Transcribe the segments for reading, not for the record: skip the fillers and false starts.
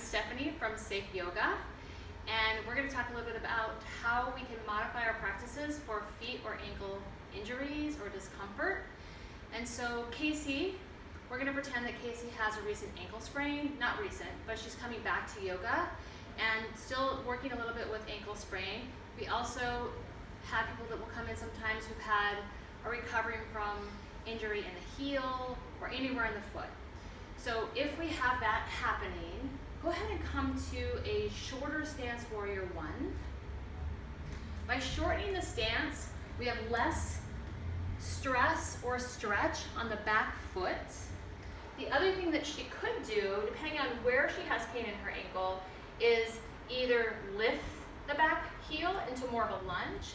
Stephanie from SAYF Yoga, and we're going to talk a little bit about how we can modify our practices for feet or ankle injuries or discomfort. And so Casey, we're going to pretend that Casey has a recent ankle sprain, not recent, but she's coming back to yoga and still working a little bit with ankle sprain. We also have people that will come in sometimes who've had or recovering from injury in the heel or anywhere in the foot. So if we have that happening, go ahead and come to a shorter stance warrior one. By shortening the stance, we have less stress or stretch on the back foot. The other thing that she could do, depending on where she has pain in her ankle, is either lift the back heel into more of a lunge.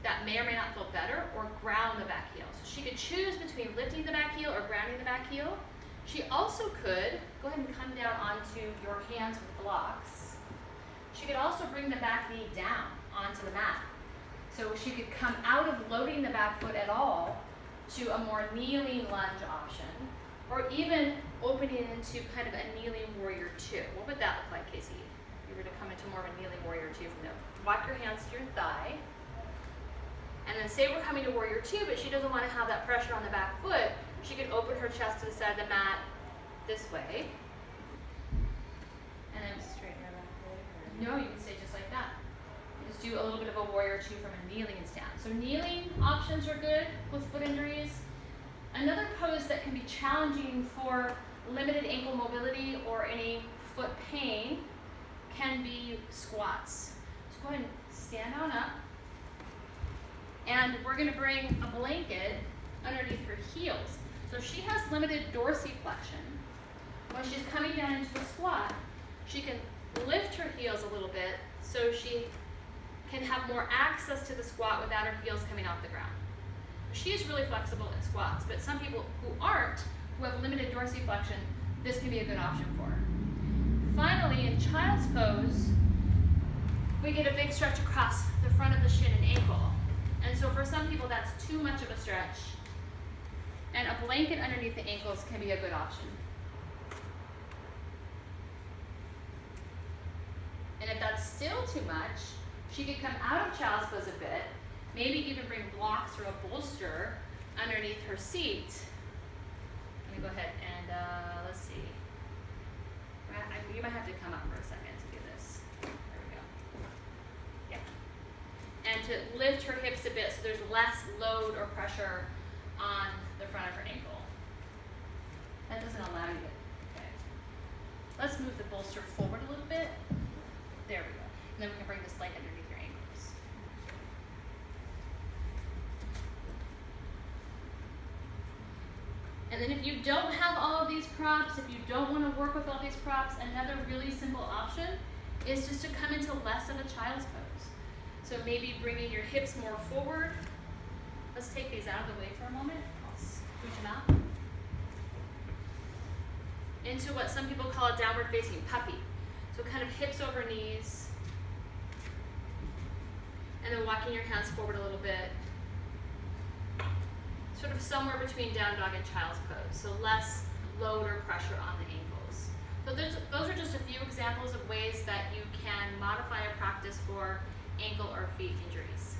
That may or may not feel better, or ground the back heel. So she could choose between lifting the back heel or grounding the back heel. She also could go ahead and come down onto your hands with blocks. She could also bring the back knee down onto the mat. So she could come out of loading the back foot at all to a more kneeling lunge option, or even opening into kind of a kneeling warrior two. What would that look like, Casey? If you were to come into more of a kneeling warrior two from there. Walk your hands to your thigh. And then say we're coming to warrior two, but she doesn't want to have that pressure on the back foot. She could open her chest to the side of the mat this way. And then straighten her back leg. No, you can stay just like that. You just do a little bit of a warrior two from a kneeling stance. So kneeling options are good with foot injuries. Another pose that can be challenging for limited ankle mobility or any foot pain can be squats. So go ahead and stand on up. And we're going to bring a blanket underneath her heels. So if she has limited dorsiflexion, when she's coming down into a squat, she can lift her heels a little bit so she can have more access to the squat without her heels coming off the ground. She is really flexible in squats, but some people who aren't, who have limited dorsiflexion, this can be a good option for her. Finally, in child's pose, we get a big stretch across the front of the shin and ankle. And so for some people, that's too much of a stretch. And a blanket underneath the ankles can be a good option. And if that's still too much, she could come out of child's pose a bit, maybe even bring blocks or a bolster underneath her seat. Let me go ahead and let's see. You might have to come up for a second to do this. There we go. Yeah. And to lift her hips a bit so there's less load or pressure on the front of her ankle. That doesn't allow you to, okay. Let's move the bolster forward a little bit. There we go. And then we can bring this leg underneath your ankles. And then if you don't have all of these props, if you don't want to work with all these props, another really simple option is just to come into less of a child's pose. So maybe bringing your hips more forward. Let's take these out of the way for a moment. I'll scooch them out. Into what some people call a downward facing puppy. So kind of hips over knees. And then walking your hands forward a little bit. Sort of somewhere between down dog and child's pose. So less load or pressure on the ankles. So those are just a few examples of ways that you can modify a practice for ankle or feet injuries.